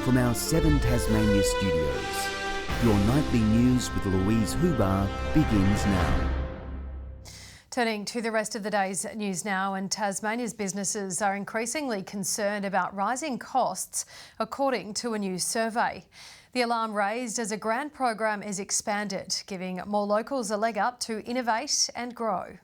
From our 7 Tasmania studios, your nightly news with Louise Hobart begins now. Turning to the rest of the day's news now, and Tasmania's businesses are increasingly concerned about rising costs, according to a new survey. The alarm raised as a grant program is expanded, giving more locals a leg up to innovate and grow.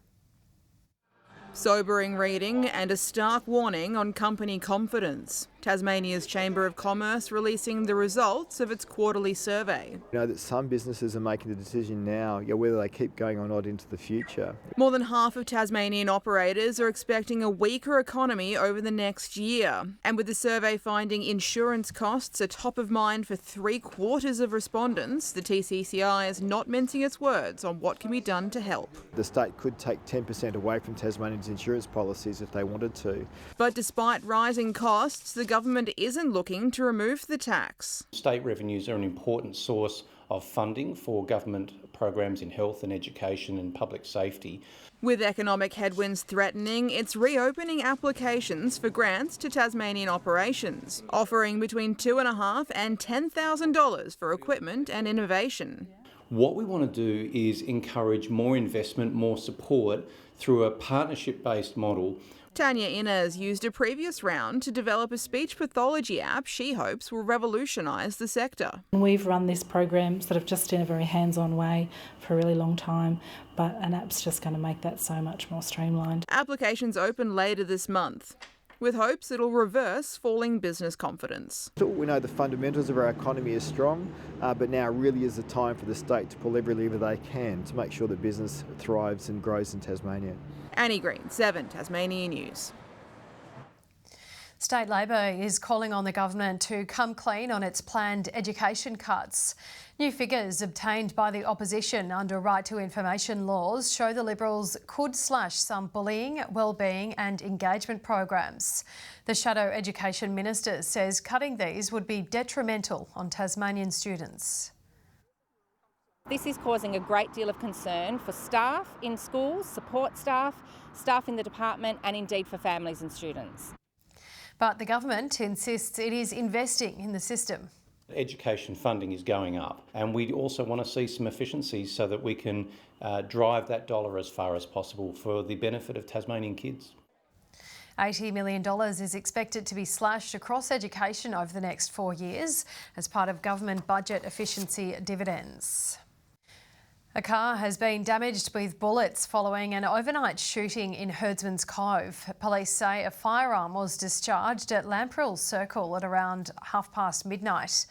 Sobering reading and a stark warning on company confidence. Tasmania's Chamber of Commerce releasing the results of its quarterly survey. You know that some businesses are making the decision now whether they keep going or not into the future. More than half of Tasmanian operators are expecting a weaker economy over the next year. And with the survey finding insurance costs are top of mind for 3/4 of respondents, the TCCI is not mincing its words on what can be done to help. The state could take 10% away from Tasmanians' insurance policies if they wanted to. But despite rising costs, the government isn't looking to remove the tax. State revenues are an important source of funding for government programs in health and education and public safety. With economic headwinds threatening, it's reopening applications for grants to Tasmanian operations, offering between $2,500 and $10,000 for equipment and innovation. What we want to do is encourage more investment, more support through a partnership-based model. Tanya Innes used a previous round to develop a speech pathology app she hopes will revolutionise the sector. We've run this program sort of just in a very hands-on way for a really long time, but an app's just going to make that so much more streamlined. Applications open later this month, with hopes it'll reverse falling business confidence. We know the fundamentals of our economy are strong, but now really is the time for the state to pull every lever they can to make sure that business thrives and grows in Tasmania. Annie Green, 7 Tasmania News. State Labor is calling on the government to come clean on its planned education cuts. New figures obtained by the opposition under right to information laws show the Liberals could slash some bullying, wellbeing and engagement programs. The Shadow Education Minister says cutting these would be detrimental on Tasmanian students. This is causing a great deal of concern for staff in schools, support staff, staff in the department and indeed for families and students. But the government insists it is investing in the system. Education funding is going up, and we also want to see some efficiencies so that we can drive that dollar as far as possible for the benefit of Tasmanian kids. $80 million is expected to be slashed across education over the next 4 years as part of government budget efficiency dividends. A car has been damaged with bullets following an overnight shooting in Herdsman's Cove. Police say a firearm was discharged at Lamprell Circle at around midnight.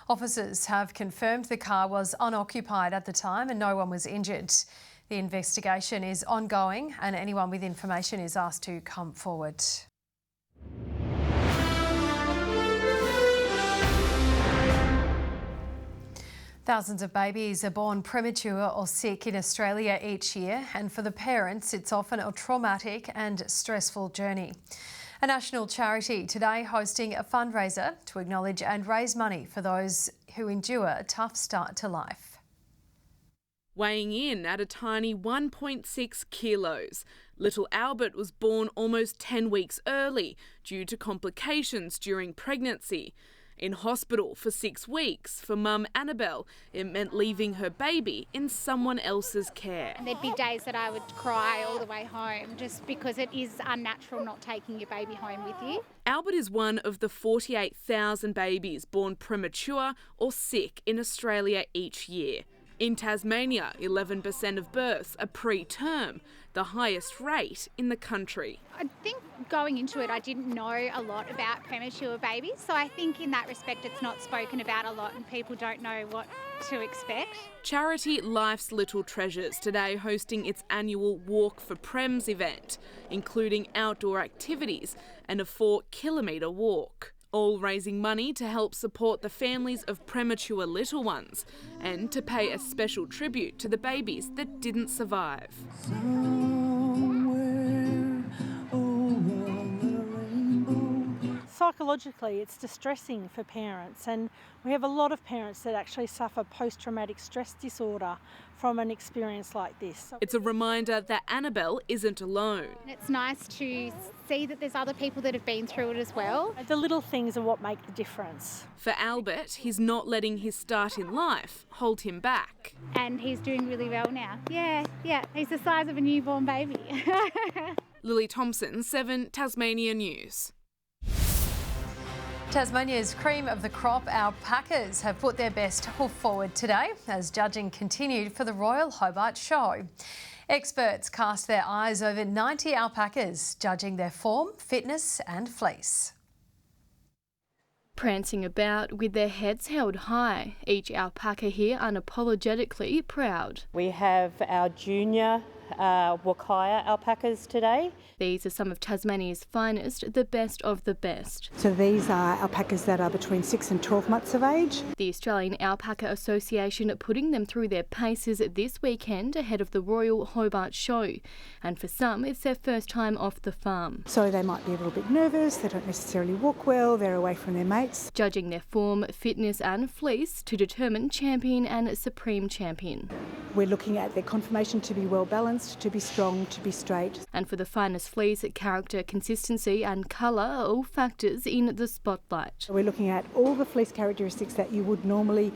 Officers have confirmed the car was unoccupied at the time and no one was injured. The investigation is ongoing and anyone with information is asked to come forward. Thousands of babies are born premature or sick in Australia each year, and for the parents it's often a traumatic and stressful journey. A national charity today hosting a fundraiser to acknowledge and raise money for those who endure a tough start to life. Weighing in at a tiny 1.6 kilos, little Albert was born almost 10 weeks early due to complications during pregnancy. In hospital for 6 weeks, for mum Annabelle, it meant leaving her baby in someone else's care. There'd be days that I would cry all the way home just because it is unnatural not taking your baby home with you. Albert is one of the 48,000 babies born premature or sick in Australia each year. In Tasmania, 11% of births are preterm, the highest rate in the country. I think going into it, I didn't know a lot about premature babies, so I think in that respect it's not spoken about a lot and people don't know what to expect. Charity Life's Little Treasures today hosting its annual Walk for Prems event, including outdoor activities and a 4-kilometre walk. All raising money to help support the families of premature little ones and to pay a special tribute to the babies that didn't survive. psychologically it's distressing for parents, and we have a lot of parents that actually suffer post-traumatic stress disorder from an experience like this. It's a reminder that Annabelle isn't alone. It's nice to see that there's other people that have been through it as well. The little things are what make the difference. For Albert, he's not letting his start in life hold him back. And he's doing really well now. Yeah, he's the size of a newborn baby. Lily Thompson, 7 Tasmania News. Tasmania's cream of the crop alpacas have put their best hoof forward today as judging continued for the Royal Hobart Show. Experts cast their eyes over 90 alpacas, judging their form, fitness and fleece. Prancing about with their heads held high, each alpaca here unapologetically proud. We have our junior Wakaya alpacas today. These are some of Tasmania's finest, the best of the best. So these are alpacas that are between 6 and 12 months of age. The Australian Alpaca Association putting them through their paces this weekend ahead of the Royal Hobart Show. And for some, it's their first time off the farm. So they might be a little bit nervous, they don't necessarily walk well, they're away from their mates. Judging their form, fitness and fleece to determine champion and supreme champion. We're looking at their conformation to be well balanced, to be strong, to be straight. And for the finest fleece, character, consistency and colour, all factors in the spotlight. We're looking at all the fleece characteristics that you would normally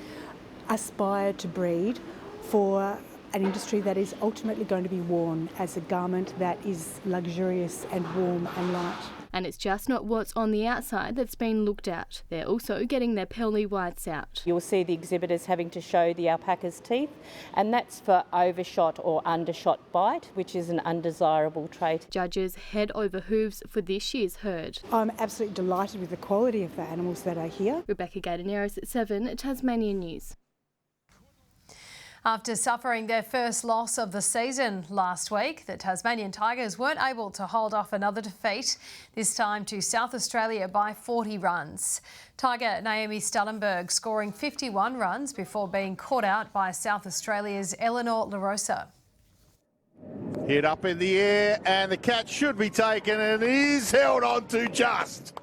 aspire to breed for an industry that is ultimately going to be worn as a garment that is luxurious and warm and light. And it's just not what's on the outside that's been looked at. They're also getting their pearly whites out. You'll see the exhibitors having to show the alpaca's teeth, and that's for overshot or undershot bite, which is an undesirable trait. Judges head over hooves for this year's herd. I'm absolutely delighted with the quality of the animals that are here. Rebecca Gaidaneris at 7 Tasmanian News. After suffering their first loss of the season last week, the Tasmanian Tigers weren't able to hold off another defeat, this time to South Australia by 40 runs. Tiger Naomi Stellenberg scoring 51 runs before being caught out by South Australia's Eleanor LaRosa. Hit up in the air and the catch should be taken and is held on to just.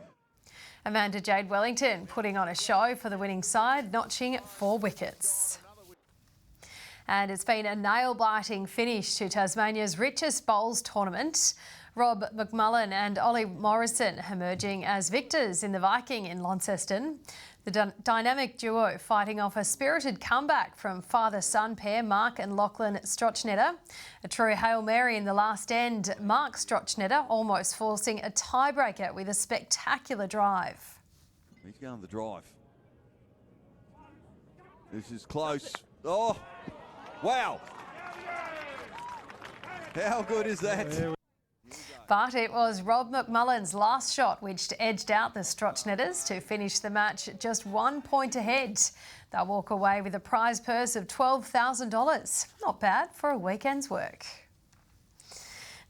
Amanda Jade Wellington putting on a show for the winning side, notching 4 wickets. And it's been a nail-biting finish to Tasmania's richest bowls tournament. Rob McMullen and Ollie Morrison emerging as victors in the Viking in Launceston. The dynamic duo fighting off a spirited comeback from father-son pair Mark and Lachlan Strotchnetter. A true Hail Mary in the last end, Mark Strotchnetter almost forcing a tiebreaker with a spectacular drive. He's going the drive. This is close. Oh! Wow! How good is that? But it was Rob McMullen's last shot which edged out the Strotchnetters to finish the match just 1 point ahead. They'll walk away with a prize purse of $12,000. Not bad for a weekend's work.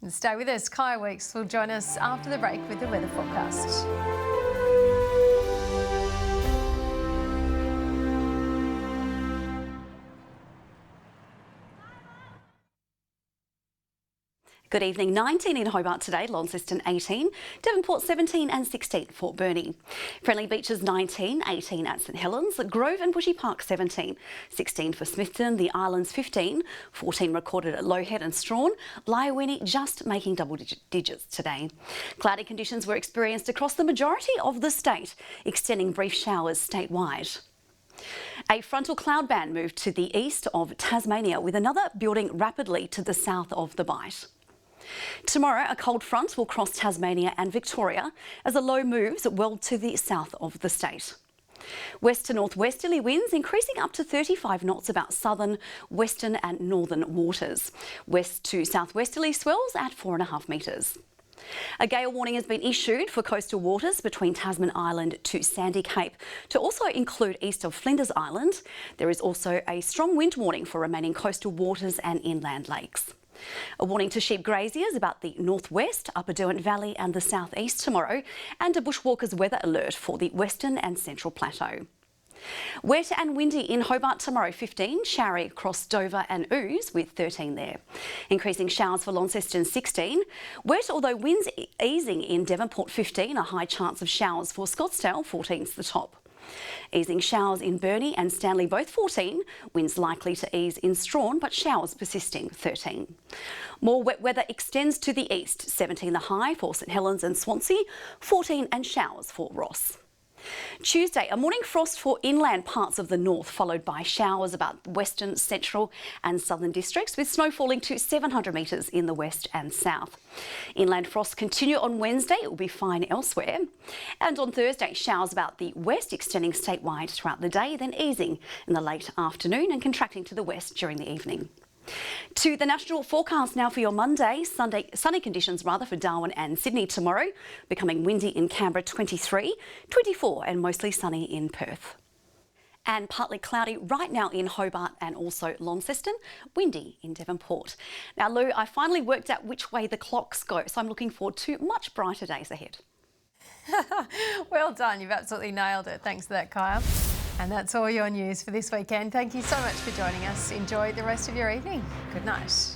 And stay with us. Kaya Weeks will join us after the break with the weather forecast. Good evening. 19 in Hobart today, Launceston 18, Devonport 17 and 16 Fort Burnie. Friendly Beaches 19, 18 at St Helens, Grove and Bushy Park 17, 16 for Smithton, the Islands 15, 14 recorded at Lowhead and Strawn, Lyowini just making double digits today. Cloudy conditions were experienced across the majority of the state, extending brief showers statewide. A frontal cloud band moved to the east of Tasmania with another building rapidly to the south of the Bight. Tomorrow, a cold front will cross Tasmania and Victoria as a low moves well to the south of the state. West to northwesterly winds increasing up to 35 knots about southern, western and northern waters. West to southwesterly swells at 4.5 metres. A gale warning has been issued for coastal waters between Tasman Island to Sandy Cape to also include east of Flinders Island. There is also a strong wind warning for remaining coastal waters and inland lakes. A warning to sheep graziers about the northwest, Upper Derwent Valley and the southeast tomorrow, and a bushwalkers weather alert for the western and central plateau. Wet and windy in Hobart tomorrow, 15. Showery across Dover and Ouse with 13 there. Increasing showers for Launceston, 16. Wet, although winds easing in Devonport, 15. A high chance of showers for Scottsdale, 14's the top. Easing showers in Burnie and Stanley, both 14. Winds likely to ease in Strawn, but showers persisting, 13. More wet weather extends to the east. 17 the high for St Helens and Swansea, 14 and showers for Ross. Tuesday, a morning frost for inland parts of the north, followed by showers about western, central and southern districts, with snow falling to 700 metres in the west and south. Inland frosts continue on Wednesday. It will be fine elsewhere. And on Thursday, showers about the west extending statewide throughout the day, then easing in the late afternoon and contracting to the west during the evening. To the national forecast now for your Monday. Sunny conditions for Darwin and Sydney tomorrow, becoming windy in Canberra, 23, 24 and mostly sunny in Perth. And partly cloudy right now in Hobart and also Launceston, windy in Devonport. Now Lou, I finally worked out which way the clocks go, so I'm looking forward to much brighter days ahead. Well done, you've absolutely nailed it. Thanks for that, Kaya. And that's all your news for this weekend. Thank you so much for joining us. Enjoy the rest of your evening. Good night.